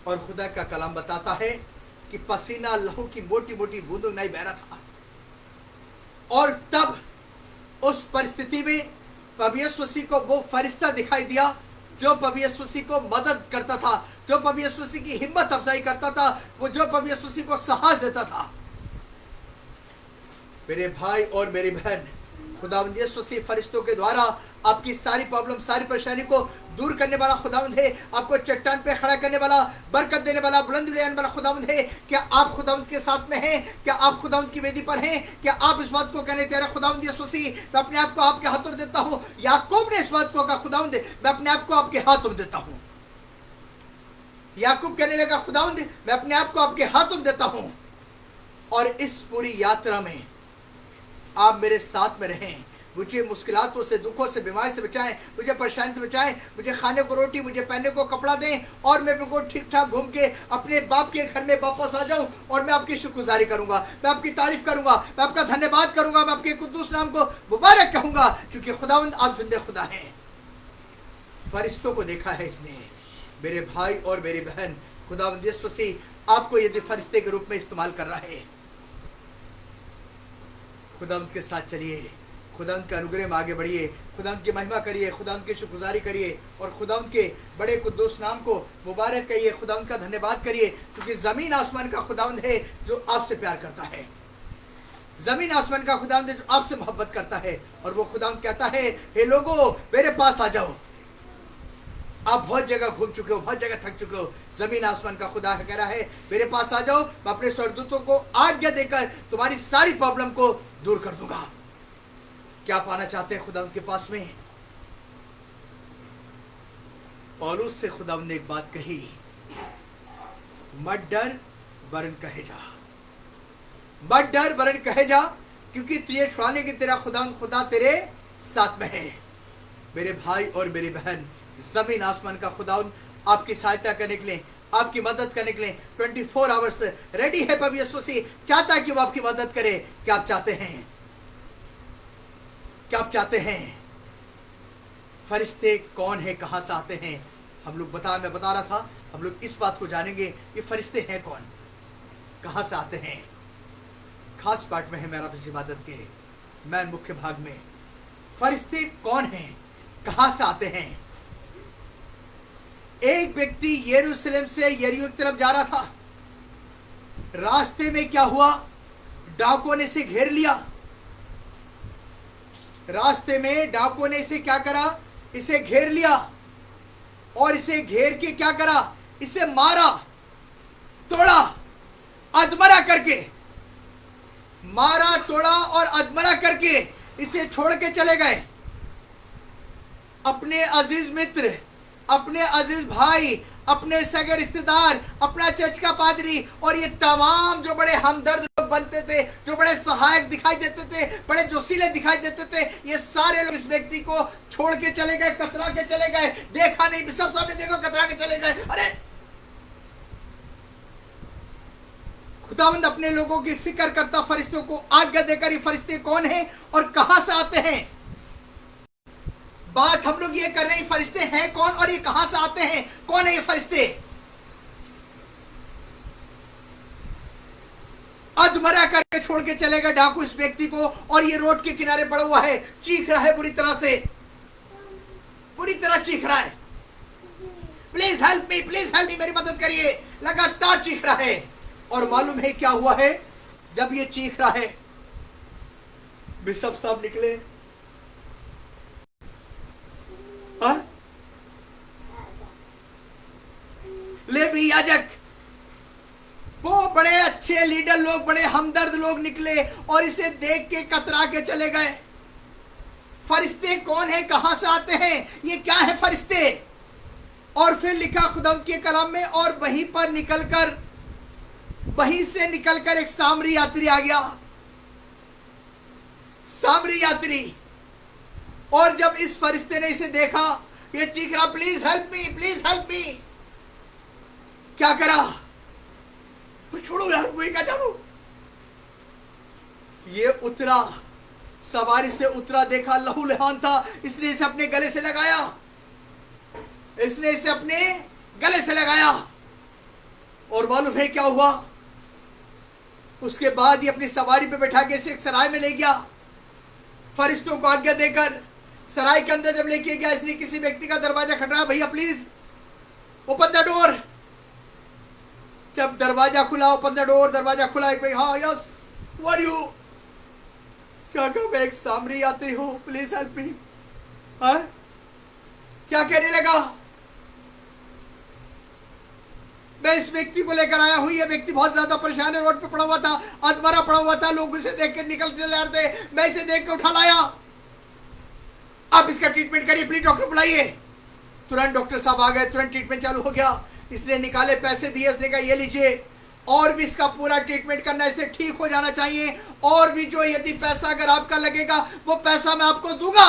और खुदा का कलाम बताता है कि पसीना लहू की मोटी मोटी बूंदों नहीं बह रहा था, और तब उस परिस्थिति में प्रभु यीशु मसीह को वो फरिश्ता दिखाई दिया जो प्रभु यीशु मसीह को मदद करता था, जो प्रभु यीशु मसीह की हिम्मत अफजाई करता था, वो जो प्रभु यीशु मसीह को साहस देता था। मेरे भाई और मेरी बहन, खुदावंद यीशु मसीह फरिश्तों के द्वारा आपकी सारी प्रॉब्लम, सारी परेशानी को दूर करने वाला खुदावंद है। आपको चट्टान पे खड़ा करने वाला, बरकत देने वाला, बुलंद ले आने वाला खुदावंद है। क्या आप खुदावंद के साथ में हैं? क्या आप खुदावंद की वेदी पर हैं? क्या आप इस बात को कहने तैयार हैं, खुदावंद यीशु मसीह मैं अपने आप को आपके हाथों में देता हूं? याकूब ने इस बात को कहा, खुदावंद मैं अपने आप को आपके हाथों में देता हूं। याकूब कहने लगा, खुदावंद मैं अपने आप को आपके हाथों में देता हूं। और इस पूरी यात्रा में आप मेरे साथ में रहें, मुझे मुश्किलातों से, दुखों से, बीमारी से बचाएं, मुझे परेशानी से बचाएं, मुझे खाने को रोटी, मुझे पहनने को कपड़ा दें और मैं बिल्कुल ठीक ठाक घूम के अपने बाप के घर में वापस आ जाऊं और मैं आपकी शुक्रगुजारी करूंगा, मैं आपकी तारीफ करूंगा, मैं आपका धन्यवाद करूंगा, मैं आपके कुद्दूस नाम को मुबारक कहूंगा, क्योंकि खुदावंद आप जिंदे खुदा हैं। फरिश्तों को देखा है इसने। मेरे भाई और मेरी बहन, खुदावंद यीशु मसीह आपको यदि फरिश्ते के रूप में इस्तेमाल कर रहा है, खुदावंद के साथ चलिए, खुदावंद के अनुग्रह में आगे बढ़िए, खुदावंद की महिमा करिए, खुदावंद की शुक्रगुजारी करिए और खुदावंद के बड़े कुद्दूस नाम को मुबारक कहिए, खुदावंद का धन्यवाद करिए, क्योंकि जमीन आसमान का खुदावंद है जो आपसे प्यार करता है। जमीन आसमान का खुदावंद है जो आपसे मोहब्बत करता है और वो खुदावंद कहता है, हे लोगों मेरे पास आ जाओ। आप बहुत जगह घूम चुके हो, बहुत जगह थक चुके हो, जमीन आसमान का खुदा कह रहा है मेरे पास आ जाओ, मैं अपने स्वर्गदूतों को आज्ञा देकर तुम्हारी सारी प्रॉब्लम को दूर कर दूंगा। क्या पाना चाहते हैं खुदावंद के पास में? पौलुस से खुदावंद ने एक बात कही, मत डर वरन कहे जा, मत डर वरन कहे जा, क्योंकि तुझे छुड़ाने की तेरा खुदावंद खुदा तेरे साथ में है। मेरे भाई और मेरी बहन, जमीन आसमान का खुदावंद आपकी सहायता करने के लिए, आपकी मदद करने के लिए 24 आवर्स रेडी है। प्रभु यीशु मसीह चाहता है कि वो आपकी मदद करे। क्या आप चाहते हैं? क्या आप चाहते हैं? फरिश्ते कौन है, कहां से आते हैं? मैं बता रहा था, हम लोग इस बात को जानेंगे कि फरिश्ते हैं कौन, कहां से आते हैं। खास पार्ट में है मेरा इस इबादत के मैं मुख्य भाग में, फरिश्ते कौन हैं, कहां से आते हैं। एक व्यक्ति यरूशलेम से यरीहो की तरफ जा रहा था। रास्ते में क्या हुआ? डाकुओं ने इसे घेर लिया। रास्ते में डाकुओं ने इसे क्या करा? इसे घेर लिया और इसे घेर के क्या करा? इसे मारा, तोड़ा, अधमरा करके मारा, तोड़ा और अधमरा करके इसे छोड़ के चले गए। अपने अजीज मित्र, अपने अजीज भाई, अपने सगे रिश्तेदार, अपना चर्च का पादरी और ये तमाम जो बड़े हमदर्द लोग बनते थे, जो बड़े सहायक दिखाई देते थे, बड़े जोशीले दिखाई देते थे, ये सारे लोग इस व्यक्ति को छोड़ के चले गए, कतरा के चले गए। देखा नहीं, सब सामने देखो, कतरा के चले गए। अरे खुदावंद अपने लोगों की फिक्र करता, फरिश्तों को आज्ञा देकर ये फरिश्ते कौन है और कहां से आते हैं। बात हम लोग ये कर रहे हैं, फरिश्ते हैं कौन और ये कहां से आते हैं। कौन है ये फरिश्ते? अधमरा करके छोड़ के चले गए डाकू इस व्यक्ति को, और ये रोड के किनारे पड़ा हुआ है, चीख रहा है बुरी तरह से, बुरी तरह चीख रहा है, please help me, please help me, मेरी मदद करिए। लगातार चीख रहा है। और मालूम है क्या हुआ है? जब ये चीख रहा है, बिशप साहब निकले। लेवी याजक, वो बड़े अच्छे लीडर लोग, बड़े हमदर्द लोग निकले और इसे देख के कतरा के चले गए। फरिश्ते कौन है, कहां से आते हैं, ये क्या है फरिश्ते? और फिर लिखा खुदावंद के कलाम में, और वहीं से निकलकर एक सामरी यात्री आ गया, सामरी यात्री। और जब इस फरिश्ते ने इसे देखा, ये चीख रहा, please help me, please help me. क्या करा? छोड़ो यार, मैं क्या जानू। ये उतरा, सवारी से उतरा, देखा लहू लहान था, इसने इसे अपने गले से लगाया, इसने इसे अपने गले से लगाया। और मालूम है क्या हुआ? उसके बाद ये अपनी सवारी पे बैठा के इसे एक सराय में ले गया, फरिश्तों को आज्ञा देकर। सराय के अंदर जब लेके गया, इसने किसी व्यक्ति का दरवाजा खटखटाया, भैया प्लीज ओपन द डोर। जब दरवाजा खुला, ओपन द डोर, दरवाजा खुला, एक भाई, हाँ यस, व्हाट यू, क्या कहा? मैं एक सामरी आती हूँ, प्लीज हेल्प मी। क्या कहने लगा? मैं इस व्यक्ति को लेकर आया हूं, ये व्यक्ति बहुत ज्यादा परेशान है, रोड पे पड़ा हुआ था, अधमरा पड़ा हुआ था, लोग इसे देख के निकल चले जा रहे थे, मैं इसे देख के उठा लाया। आप इसका ट्रीटमेंट करिए, प्लीज डॉक्टर बुलाइए। तुरंत डॉक्टर साहब आ गए, तुरंत ट्रीटमेंट चालू हो गया। इसने निकाले, पैसे दिए, उसने कहा ये लीजिए, और भी इसका पूरा ट्रीटमेंट करना, इसे ठीक हो जाना चाहिए। और भी जो यदि पैसा अगर आपका लगेगा वो पैसा मैं आपको दूंगा,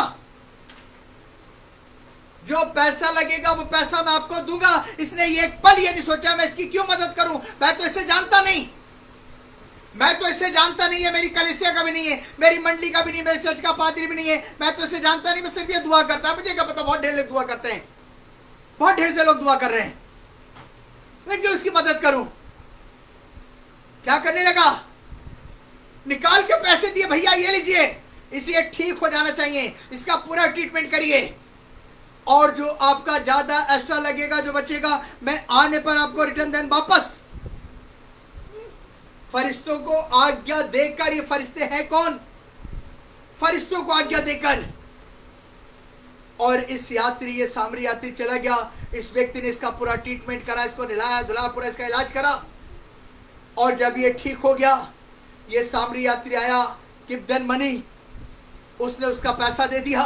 जो पैसा लगेगा वो पैसा मैं आपको दूंगा। इसने ये एक पल ये नहीं सोचा मैं इसकी क्यों मदद करूं, मैं तो इसे जानता नहीं, मैं तो इसे जानता नहीं है, मेरी कलीसिया का भी नहीं है, मेरी मंडली का भी नहीं है, मेरे चर्च का पादरी भी नहीं है, मैं तो इसे जानता नहीं, मैं सिर्फ ये दुआ करता है। मुझे क्या पता, बहुत ढेर लोग दुआ करते हैं, बहुत ढेर से लोग दुआ कर रहे हैं, मैं क्यों इसकी मदद करूं। क्या करने लगा, निकाल के पैसे दिए, भैया ये लीजिए, इसे ठीक हो जाना चाहिए, इसका पूरा ट्रीटमेंट करिए, और जो आपका ज्यादा एक्स्ट्रा लगेगा, जो बचेगा, मैं आने पर आपको रिटर्न देन वापस। फरिश्तों को आज्ञा देकर, ये फरिश्ते हैं कौन, फरिश्तों को आज्ञा देकर, और इस यात्री, ये सामरी यात्री चला गया। इस व्यक्ति ने इसका पूरा ट्रीटमेंट करा, इसको नहलाया धुलाया, पूरा इसका इलाज करा, और जब ये ठीक हो गया, ये सामरी यात्री आया, गिव देम मनी, उसने उसका पैसा दे दिया।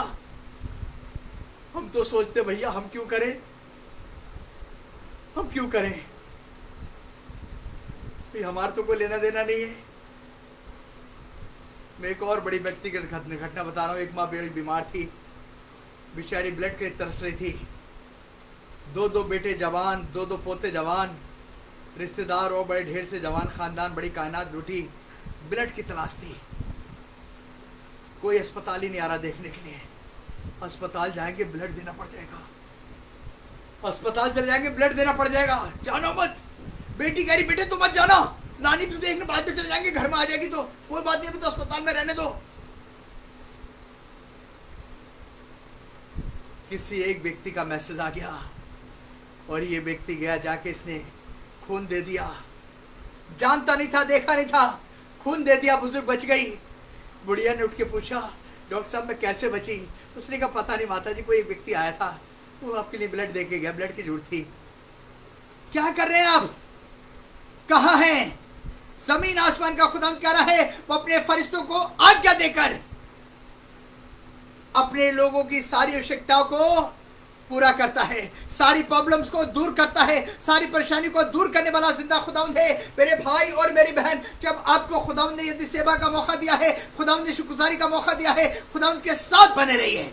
हम तो सोचते भैया हम क्यों करें, हम क्यों करें, हमारा तो कोई लेना देना नहीं है। मैं एक और बड़ी व्यक्तिगत घटना बता रहा हूँ। एक माँ बड़ी बीमार थी, बेचारी ब्लड के तरस रही थी, दो बेटे जवान, दो पोते जवान, रिश्तेदार और बड़े ढेर से जवान खानदान, बड़ी कायनात लूटी, ब्लड की तलाश थी। कोई अस्पताल ही नहीं आ रहा देखने के लिए। अस्पताल जाएंगे ब्लड देना पड़ जाएगा, अस्पताल चले जाएंगे ब्लड देना पड़ जाएगा, जानो मत। बेटी कह रही बेटे तुम मत जाना, नानी भी देखने बाद में चले जाएंगे, घर में आ जाएगी तो कोई बात नहीं, तो अस्पताल में रहने दो। किसी एक व्यक्ति का मैसेज आ गया, और ये व्यक्ति गया, जाके इसने खून दे दिया, जानता नहीं था, देखा नहीं था, खून दे दिया, बुजुर्ग बच गई। बुढ़िया ने उठ के पूछा डॉक्टर साहब मैं कैसे बची, उसने कहा पता नहीं माता जी, कोई एक व्यक्ति आया था, वो आपके लिए ब्लड दे के गया, ब्लड की जरूरत थी। क्या कर रहे हैं आप, कहाँ हैं, जमीन आसमान का खुदा कह रहा है वो अपने फरिश्तों को आज्ञा देकर अपने लोगों की सारी आवश्यकताओं को पूरा करता है, सारी प्रॉब्लम्स को दूर करता है, सारी परेशानी को दूर करने वाला जिंदा खुदावंद है। मेरे भाई और मेरी बहन, जब आपको खुदावंद ने यदि सेवा का मौका दिया है, खुदावंद ने शुक्रगुजारी का मौका दिया है, खुदावंद के साथ बने रहिए,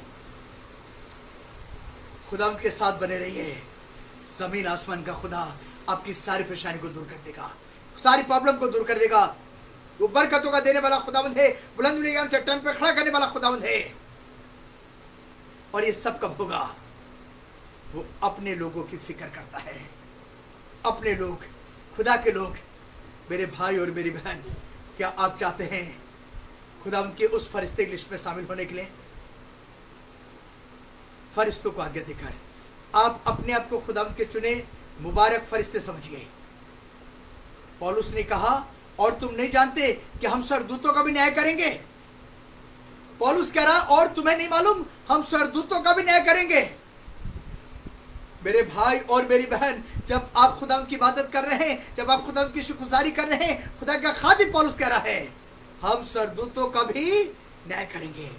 खुदावंद के साथ बने रहिए। जमीन आसमान का खुदा आपकी सारी परेशानी को दूर कर देगा, सारी प्रॉब्लम को दूर कर देगा। वो बरकतों का देने वाला खुदावंद है, बुलंद चट्टान पर खड़ा करने वाला खुदावंद है। और ये सब कब होगा, वो अपने लोगों की फिक्र करता है, अपने लोग, खुदा के लोग। मेरे भाई और मेरी बहन, क्या आप चाहते हैं खुदा उनके उस फरिश्ते की लिस्ट में शामिल होने के लिए? फरिश्तों को आज्ञा देकर आप अपने आप को खुदा के चुने मुबारक फरिश्ते समझिए। पौलुस ने कहा और तुम नहीं जानते कि हम स्वर्गदूतों का भी न्याय करेंगे। पौलुस कह रहा और तुम्हें नहीं मालूम हम स्वर्गदूतों का भी न्याय करेंगे। मेरे भाई और मेरी बहन, जब आप खुदा की इबादत कर रहे हैं, जब आप खुदा की शुक्रगुजारी कर रहे हैं, खुदा का खादिम पौलुस कह रहा है हम स्वर्गदूतों का भी न्याय करेंगे।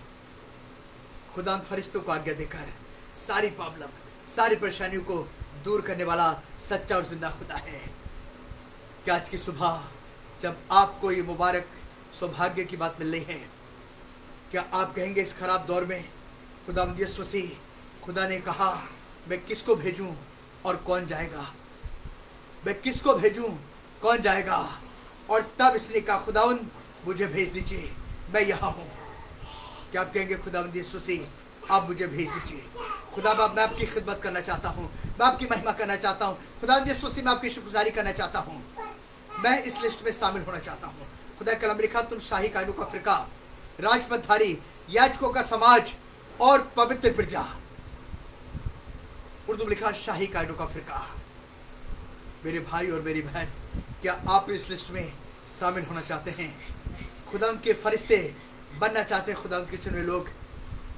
खुदा फरिश्तों को आज्ञा देकर सारी प्रॉब्लम, सारी परेशानियों को दूर करने वाला सच्चा और जिंदा खुदा है। क्या आज की सुबह जब आपको ये मुबारक सौभाग्य की बात मिल रही है, क्या आप कहेंगे इस खराब दौर में खुदावंद यीशु मसीह, खुदा ने कहा मैं किसको भेजूं और कौन जाएगा, मैं किसको भेजूं कौन जाएगा? और तब इसने कहा खुदावंद मुझे भेज दीजिए, मैं यहाँ हूँ। क्या आप कहेंगे खुदावंद यीशु मसीह आप मुझे भेज दीजिए? खुदा बाप मैं आपकी खिदमत करना चाहता हूँ, मैं आपकी महिमा करना चाहता हूँ। खुदावंद यीशु मसीह मैं आपकी शुक्रगुजारी करना चाहता हूँ, मैं इस लिस्ट में शामिल होना चाहता हूँ। खुदा कलम लिखा तुम शाही कायदों का फिरका, राजपथधारी, याजकों का समाज और पवित्र प्रजा। उर्दू में लिखा शाही कायदों का फिरका। मेरे भाई और मेरी बहन, क्या आप इस लिस्ट में शामिल होना चाहते हैं? खुदा के फरिश्ते बनना चाहते हैं, खुदा के चुने लोग?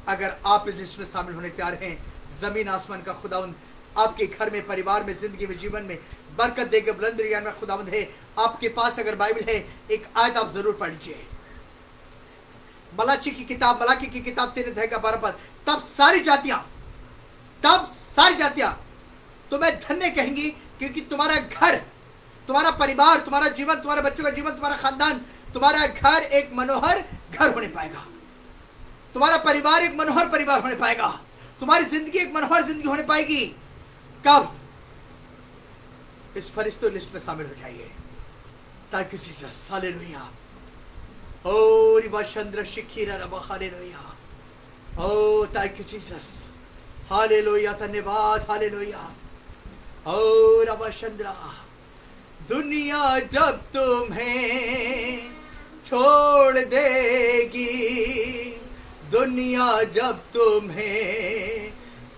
अगर आप इस लिस्ट में शामिल होने तैयार हैं, जमीन आसमान का खुदावंद आपके घर में, परिवार में, जिंदगी में, जीवन में बरकत देकर बुलंद ज्ञान में खुदावंद है। आपके पास अगर बाइबल है, एक आयत आप जरूर पढ़ लीजिए। मलाकी की किताब 3 अध्याय का 12 पद। तब सारी जातियां तुम्हें धन्य कहेंगी, क्योंकि तुम्हारा घर तुम्हारा परिवार, तुम्हारा जीवन, तुम्हारे बच्चों का जीवन, तुम्हारा खानदान, तुम्हारा घर एक मनोहर घर होने पाएगा। तुम्हारा परिवार एक मनोहर परिवार होने पाएगा। तुम्हारी जिंदगी एक मनोहर जिंदगी होने पाएगी। कब? इस फरिश्तों लिस्ट में शामिल हो जाइए। Thank you Jesus, hallelujah. ओ रिबा चंद्र शिखीरा रबा, hallelujah. O thank you Jesus, hallelujah, धन्यवाद, हालेलुया। ओ रबा चंद्रा, दुनिया जब तुम्हें छोड़ देगी, दुनिया जब तुम्हें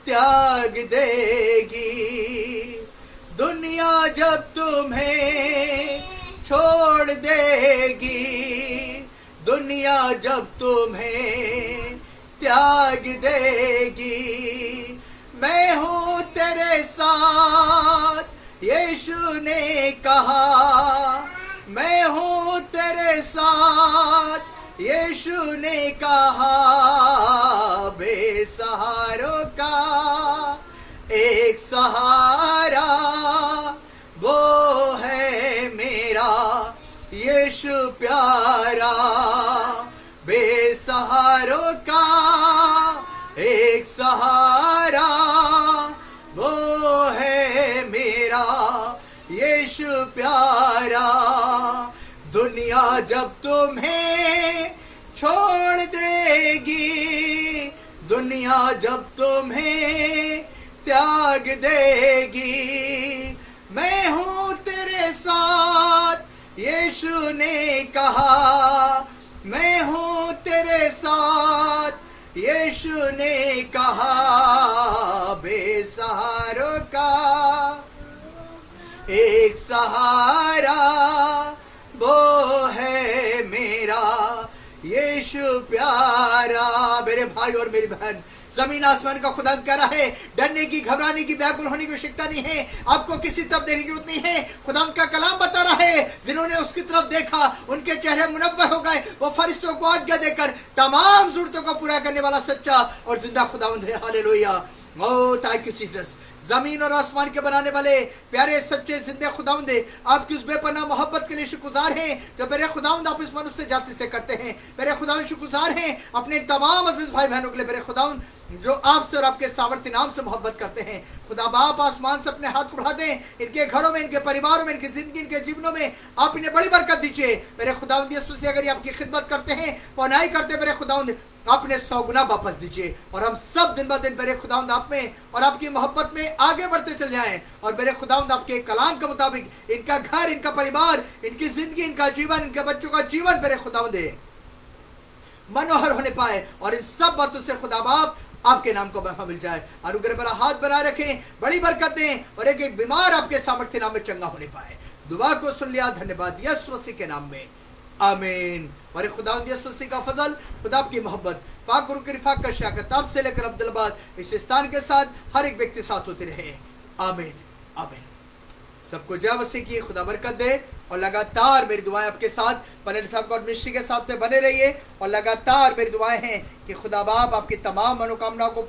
त्याग देगी, दुनिया जब तुम्हें छोड़ देगी, दुनिया जब तुम्हें त्याग देगी, मैं हूँ तेरे साथ यीशु ने कहा, मैं हूँ तेरे साथ यीशु ने कहा, बेसहारों का एक सहारा वो है मेरा यीशु प्यारा, बेसहारों का एक सहारा वो है मेरा यीशु प्यारा, दुनिया जब तुम्हें छोड़ देगी, दुनिया जब तुम्हें त्याग देगी, मैं हूँ तेरे साथ यीशु ने कहा, मैं हूँ तेरे साथ यीशु ने कहा, बेसहारों का एक सहारा वो है मेरा यीशु प्यारा। मेरे भाई और मेरी बहन, जमीन आसमान का खुदा कह रहा है, डरने की, घबराने की, व्याकुल होने की आवश्यकता नहीं है। आपको किसी तरफ देखने की जरूरत नहीं है। खुदा का कलाम बता रहा है, जिन्होंने उसकी तरफ देखा उनके चेहरे मुनव्वर हो गए। वो फरिश्तों को आज्ञा देकर तमाम जरूरतों को पूरा करने वाला सच्चा और जिंदा खुदावंद है। Hallelujah. O thank you Jesus. जमीन और आसमान के बनाने वाले प्यारे सच्चे जिंदे खुदावंद, आपकी उस बेपनाह मोहब्बत के लिए शुक्रगुजार हैं जो मेरे खुदावंद आप इस मनुष्य जाति से करते हैं। मेरे खुदावंद शुक्रगुजार हैं अपने तमाम अजीज भाई बहनों के लिए मेरे खुदावंद जो आपसे और आपके सामर्थ्य नाम से मोहब्बत करते हैं। खुदा बाप आसमान से अपने हाथ उठा दें, इनके घरों में, इनके परिवारों में, इनकी जिंदगी, इनके जीवनों में आप इन्हें बड़ी बरकत दीजिए। मेरे खुदावंद यीशु से अगर ये आपकी खिदमत करते हैं, पौनाई करते हैं, मेरे खुदावंद आपने 100 गुना वापस दीजिए और हम सब दिन ब दिन मेरे खुदावंद आप में और आपकी मोहब्बत में आगे बढ़ते चल जाएं। और मेरे खुदावंद आपके कलाम के मुताबिक इनका घर, इनका परिवार, इनकी जिंदगी, इनका जीवन, इनके बच्चों का जीवन मेरे खुदावंद मनोहर होने पाए और इन सब बातों से खुदा बाप आपके नाम को महिमा मिल जाए। अनुग्रह भरा हाथ बनाए रखें, बड़ी बरकत दें और एक एक बीमार आपके सामर्थ्य नाम में चंगा होने पाए। दुआ को सुन लिया, धन्यवाद यीशु मसीह के नाम में, आमीन। और खुदावंद यीशु मसीह का फजल, खुदा की मोहब्बत, पाक गुरु की रिफाकत का शाकत तब से लेकर अब्दुलबाद इस स्थान के साथ हर एक व्यक्ति साथ होते रहे, आमीन आमीन। सबको जय मसीह की खुदा बरकत दे और लगातार मेरी दुआएं आपके साथ पलट साहब गॉड मिनिस्ट्री के साथ में बने रहिए और लगातार मेरी दुआएं हैं कि खुदा बाप आपकी तमाम मनोकामनाओं को